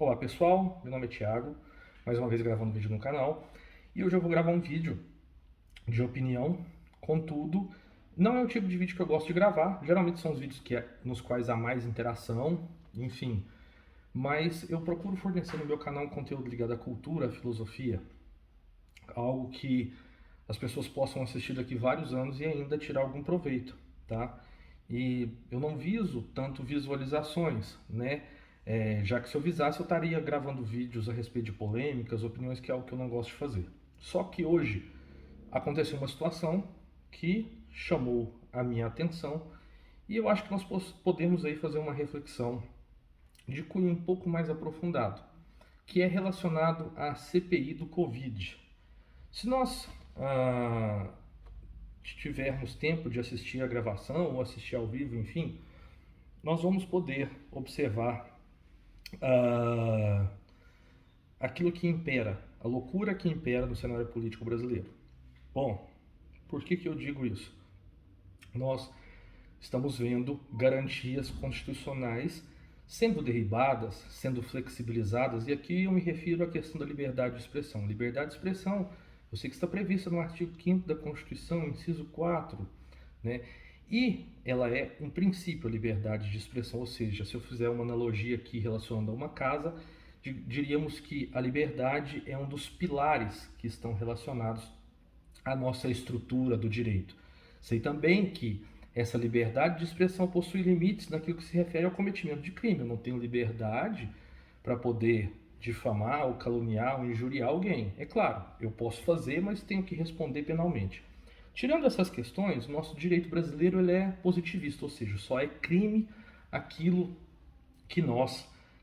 Olá pessoal, meu nome é Thiago, mais uma vez gravando vídeo no canal e hoje eu vou gravar um vídeo de opinião, contudo, não é o tipo de vídeo que eu gosto de gravar, geralmente são os vídeos nos quais há mais interação, enfim, mas eu procuro fornecer no meu canal um conteúdo ligado à cultura, à filosofia, algo que as pessoas possam assistir daqui vários anos e ainda tirar algum proveito, tá? E eu não viso tanto visualizações, né? Já que se eu visasse, eu estaria gravando vídeos a respeito de polêmicas, opiniões, que é algo que eu não gosto de fazer. Só que hoje aconteceu uma situação que chamou a minha atenção e eu acho que nós podemos aí fazer uma reflexão de cunho um pouco mais aprofundado, que é relacionado à CPI do Covid. Se nós tivermos tempo de assistir a gravação ou assistir ao vivo, enfim, nós vamos poder observar ah, aquilo que impera, a loucura que impera no cenário político brasileiro. Bom, por que eu digo isso? Nós estamos vendo garantias constitucionais sendo derribadas, sendo flexibilizadas, e aqui eu me refiro à questão da liberdade de expressão. Liberdade de expressão, eu sei que está prevista no artigo 5º da Constituição, inciso 4, né? E ela é um princípio, a liberdade de expressão, ou seja, se eu fizer uma analogia aqui relacionando a uma casa, diríamos que a liberdade é um dos pilares que estão relacionados à nossa estrutura do direito. Sei também que essa liberdade de expressão possui limites naquilo que se refere ao cometimento de crime. Eu não tenho liberdade para poder difamar ou caluniar ou injuriar alguém. É claro, eu posso fazer, mas tenho que responder penalmente. Tirando essas questões, o nosso direito brasileiro ele é positivista, ou seja, só é crime aquilo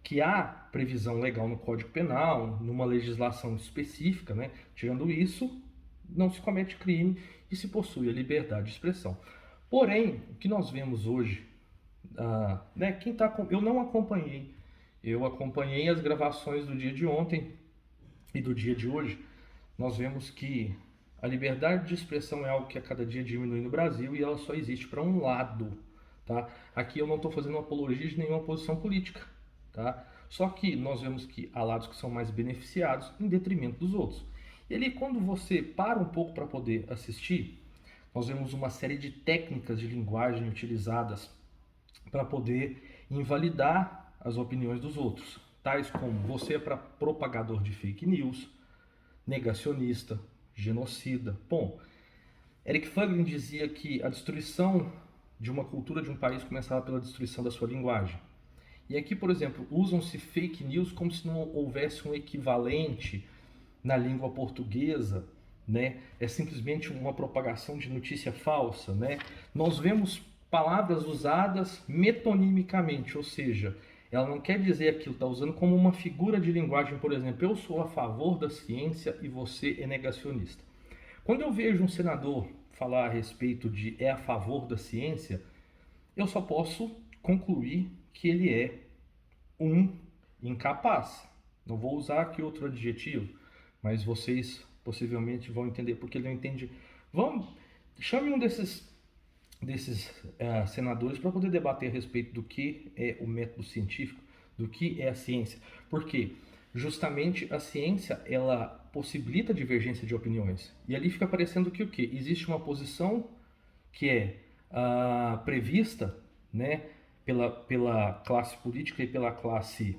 que há previsão legal no Código Penal, numa legislação específica, né? Tirando isso, não se comete crime e se possui a liberdade de expressão. Porém, o que nós vemos hoje, né, eu não acompanhei, eu acompanhei as gravações do dia de ontem e do dia de hoje. Nós vemos que a liberdade de expressão é algo que a cada dia diminui no Brasil e ela só existe para um lado, tá? Aqui eu não estou fazendo apologia de nenhuma posição política, tá? Só que nós vemos que há lados que são mais beneficiados em detrimento dos outros. E ali, quando você para um pouco para poder assistir, nós vemos uma série de técnicas de linguagem utilizadas para poder invalidar as opiniões dos outros, tais como você é para propagador de fake news, negacionista, genocida. Bom, Eric Feiglin dizia que a destruição de uma cultura de um país começava pela destruição da sua linguagem. E aqui, por exemplo, usam-se fake news como se não houvesse um equivalente na língua portuguesa, né? É simplesmente uma propagação de notícia falsa, né? Nós vemos palavras usadas metonimicamente, ou seja, ela não quer dizer aquilo, está usando como uma figura de linguagem, por exemplo, eu sou a favor da ciência e você é negacionista. Quando eu vejo um senador falar a respeito de é a favor da ciência, eu só posso concluir que ele é um incapaz. Não vou usar aqui outro adjetivo, mas vocês possivelmente vão entender porque ele não entende. Vamos, chame um desses senadores para poder debater a respeito do que é o método científico, do que é a ciência. Porque justamente a ciência ela possibilita a divergência de opiniões. E ali fica parecendo que o quê? Existe uma posição que é prevista, né, pela classe política e pela classe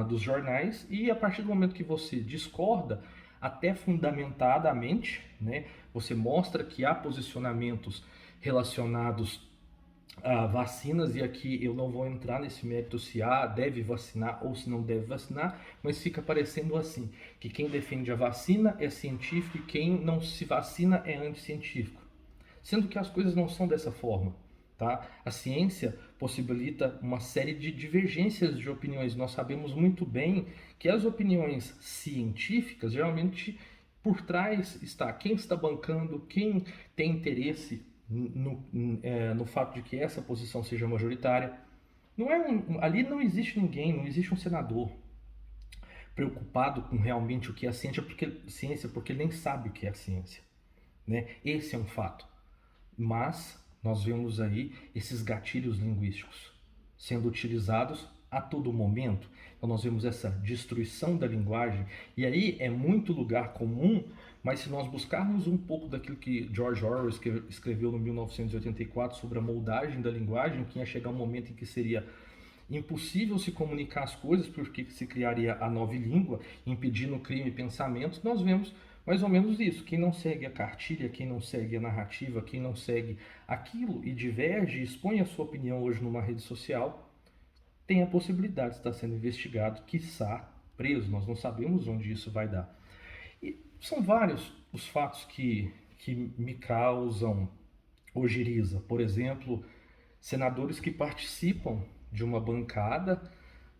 dos jornais, e a partir do momento que você discorda, até fundamentadamente, né, você mostra que há posicionamentos relacionados a vacinas, e aqui eu não vou entrar nesse mérito se deve vacinar ou se não deve vacinar, mas fica parecendo assim, que quem defende a vacina é científico e quem não se vacina é anticientífico. Sendo que as coisas não são dessa forma, tá? A ciência possibilita uma série de divergências de opiniões. Nós sabemos muito bem que as opiniões científicas, geralmente por trás está quem está bancando, quem tem interesse no fato de que essa posição seja majoritária. Não é ali não existe ninguém, não existe um senador preocupado com realmente o que é a ciência, porque ele nem sabe o que é a ciência, né? Esse é um fato. Mas nós vemos aí esses gatilhos linguísticos sendo utilizados a todo momento. Então nós vemos essa destruição da linguagem, e aí é muito lugar comum, mas se nós buscarmos um pouco daquilo que George Orwell escreveu no 1984 sobre a moldagem da linguagem, que ia chegar um momento em que seria impossível se comunicar as coisas, porque se criaria a nova língua, impedindo crime e pensamentos, nós vemos mais ou menos isso. Quem não segue a cartilha, quem não segue a narrativa, quem não segue aquilo e diverge, expõe a sua opinião hoje numa rede social, tem a possibilidade de estar sendo investigado, quiçá preso. Nós não sabemos onde isso vai dar. E são vários os fatos que me causam ojeriza. Por exemplo, senadores que participam de uma bancada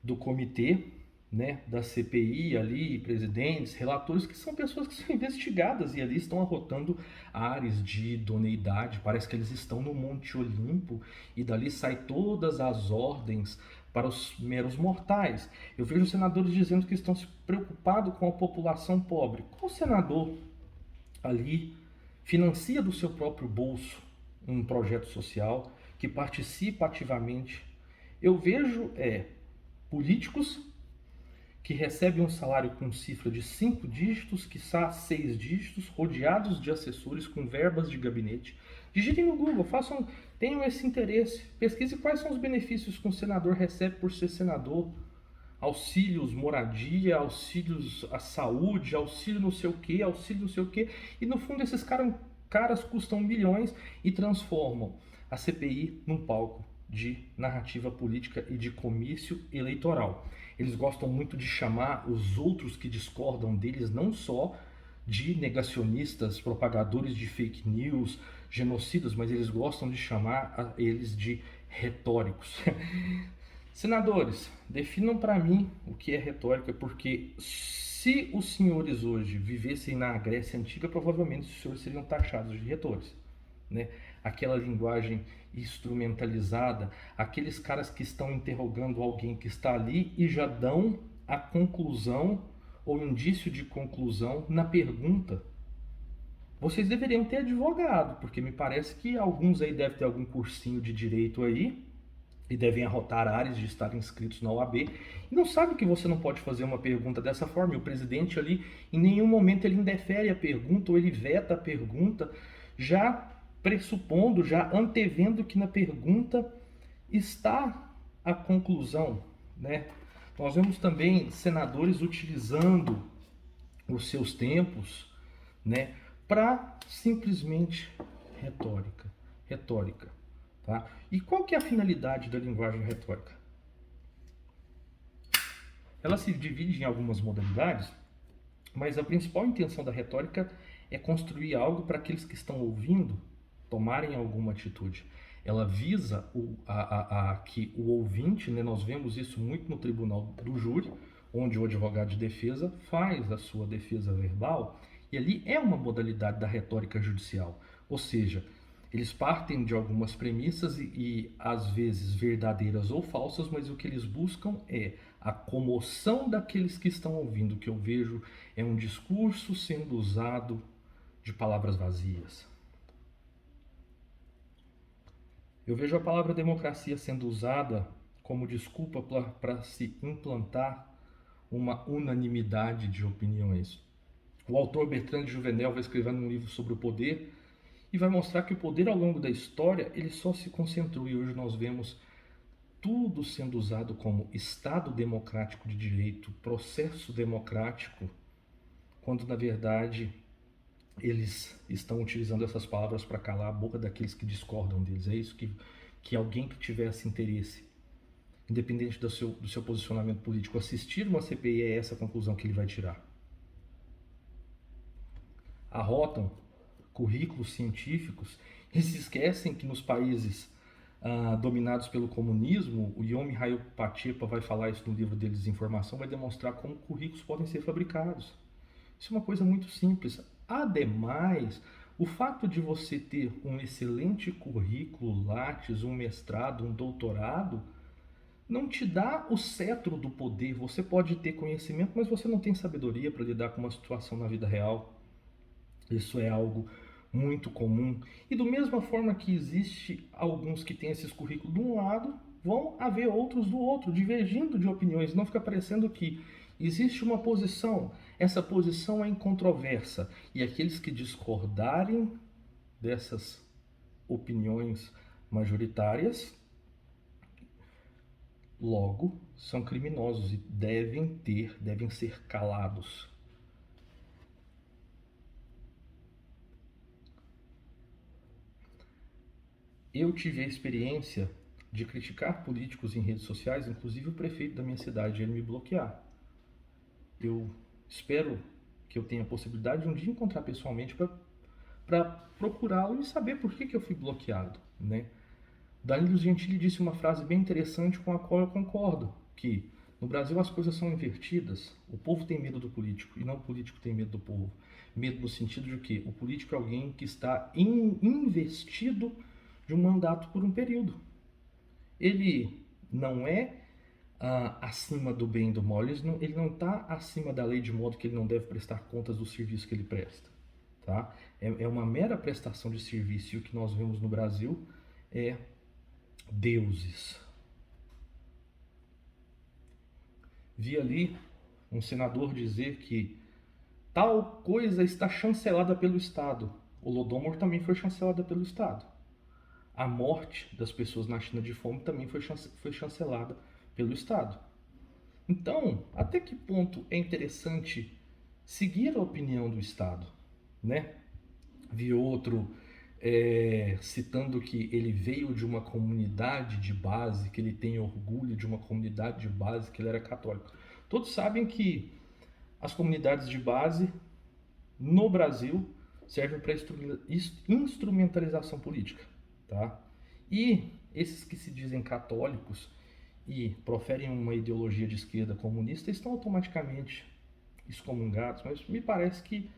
do comitê, né, da CPI ali, presidentes, relatores, que são pessoas que são investigadas e ali estão arrotando ares de idoneidade. Parece que eles estão no Monte Olimpo e dali saem todas as ordens para os meros mortais. Eu vejo senadores dizendo que estão se preocupados com a população pobre. Qual senador ali financia do seu próprio bolso um projeto social, que participa ativamente? Eu vejo políticos que recebem um salário com cifra de 5 dígitos, quiçá 6 dígitos, rodeados de assessores com verbas de gabinete. Digitem no Google, tenham esse interesse, pesquise quais são os benefícios que um senador recebe por ser senador. Auxílios moradia, auxílios à saúde, auxílio não sei o que, auxílio não sei o que. E no fundo esses caras custam milhões e transformam a CPI num palco de narrativa política e de comício eleitoral. Eles gostam muito de chamar os outros que discordam deles não só de negacionistas, propagadores de fake news, genocidas, mas eles gostam de chamar eles de retóricos. Senadores, definam para mim o que é retórica, porque se os senhores hoje vivessem na Grécia Antiga, provavelmente os senhores seriam taxados de retores, né? Aquela linguagem instrumentalizada, aqueles caras que estão interrogando alguém que está ali e já dão a conclusão ou indício de conclusão na pergunta. Vocês deveriam ter advogado, porque me parece que alguns aí devem ter algum cursinho de direito aí e devem arrotar áreas de estar inscritos na OAB e não sabe que você não pode fazer uma pergunta dessa forma. E o presidente ali, em nenhum momento ele indefere a pergunta ou ele veta a pergunta, já pressupondo, já antevendo que na pergunta está a conclusão, né? Nós vemos também senadores utilizando os seus tempos, né, para simplesmente retórica, tá? E qual que é a finalidade da linguagem retórica? Ela se divide em algumas modalidades, mas a principal intenção da retórica é construir algo para aqueles que estão ouvindo tomarem alguma atitude. Ela visa que o ouvinte, né, nós vemos isso muito no tribunal do júri, onde o advogado de defesa faz a sua defesa verbal, e ali é uma modalidade da retórica judicial. Ou seja, eles partem de algumas premissas e às vezes verdadeiras ou falsas, mas o que eles buscam é a comoção daqueles que estão ouvindo. O que eu vejo é um discurso sendo usado de palavras vazias. Eu vejo a palavra democracia sendo usada como desculpa para se implantar uma unanimidade de opiniões. O autor Bertrand de Juvenel vai escrevendo um livro sobre o poder e vai mostrar que o poder ao longo da história ele só se concentrou, e hoje nós vemos tudo sendo usado como Estado democrático de direito, processo democrático, quando na verdade eles estão utilizando essas palavras para calar a boca daqueles que discordam deles. É isso que alguém que tivesse interesse, independente do seu posicionamento político, assistir uma CPI, é essa a conclusão que ele vai tirar. Arrotam currículos científicos e se esquecem que nos países dominados pelo comunismo, o Yomi Rayo Pachepa vai falar isso no livro dele, Desinformação, vai demonstrar como currículos podem ser fabricados. Isso é uma coisa muito simples. Ademais, o fato de você ter um excelente currículo, Lattes, um mestrado, um doutorado, não te dá o cetro do poder. Você pode ter conhecimento, mas você não tem sabedoria para lidar com uma situação na vida real. Isso é algo muito comum. E da mesma forma que existe alguns que têm esses currículos de um lado, vão haver outros do outro, divergindo de opiniões. Não fica parecendo que existe uma posição, essa posição é incontroversa, e aqueles que discordarem dessas opiniões majoritárias, logo, são criminosos e devem ser calados. Eu tive a experiência de criticar políticos em redes sociais, inclusive o prefeito da minha cidade, ele me bloquear. Eu espero que eu tenha a possibilidade de um dia encontrar pessoalmente para procurá-lo e saber por que eu fui bloqueado, né? Danilo Gentili disse uma frase bem interessante com a qual eu concordo, que no Brasil as coisas são invertidas. O povo tem medo do político e não o político tem medo do povo. Medo no sentido de que o político é alguém que está investido de um mandato por um período. Ele não é acima do bem e do mal, ele não está acima da lei de modo que ele não deve prestar contas do serviço que ele presta. Tá? É uma mera prestação de serviço, e o que nós vemos no Brasil é deuses. Vi ali um senador dizer que tal coisa está chancelada pelo Estado. O Holodomor também foi chancelada pelo Estado. A morte das pessoas na China de fome também foi chancelada pelo Estado. Então, até que ponto é interessante seguir a opinião do Estado, né? Vi outro citando que ele veio de uma comunidade de base, que ele tem orgulho de uma comunidade de base, que ele era católico. Todos sabem que as comunidades de base no Brasil servem para instrumentalização política, tá? E esses que se dizem católicos e proferem uma ideologia de esquerda comunista estão automaticamente excomungados, mas me parece que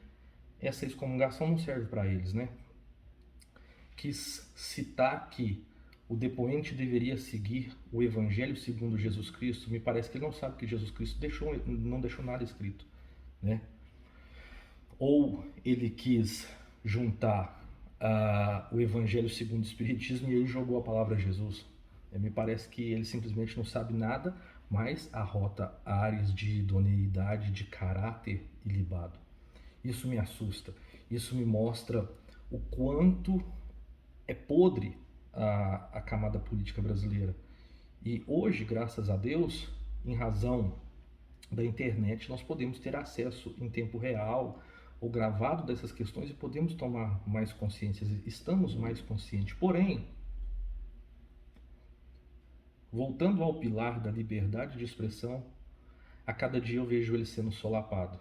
essa excomungação não serve para eles, né? Quis citar que o depoente deveria seguir o Evangelho segundo Jesus Cristo. Me parece que ele não sabe que Jesus Cristo não deixou nada escrito, né? Ou ele quis juntar o Evangelho segundo o Espiritismo e ele jogou a palavra Jesus. Me parece que ele simplesmente não sabe nada, mas arrota áreas de idoneidade, de caráter ilibado. Isso me assusta. Isso me mostra o quanto é podre a camada política brasileira. E hoje, graças a Deus, em razão da internet, nós podemos ter acesso em tempo real ou gravado dessas questões e podemos tomar mais consciência, estamos mais conscientes. Porém, voltando ao pilar da liberdade de expressão, a cada dia eu vejo ele sendo solapado.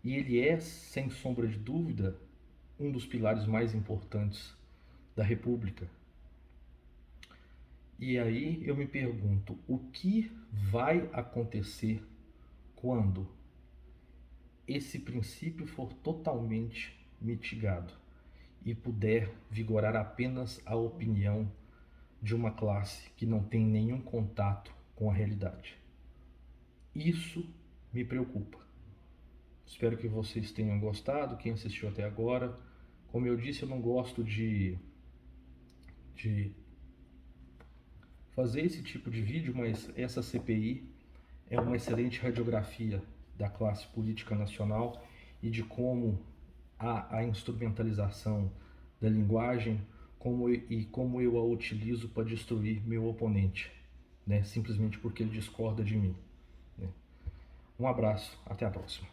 E ele é, sem sombra de dúvida, um dos pilares mais importantes da República. E aí eu me pergunto, o que vai acontecer quando esse princípio for totalmente mitigado e puder vigorar apenas a opinião de uma classe que não tem nenhum contato com a realidade? Isso me preocupa. Espero que vocês tenham gostado, quem assistiu até agora. Como eu disse, eu não gosto de fazer esse tipo de vídeo, mas essa CPI é uma excelente radiografia da classe política nacional e de como a instrumentalização da linguagem como eu a utilizo para destruir meu oponente, né? Simplesmente porque ele discorda de mim, né? Um abraço, até a próxima.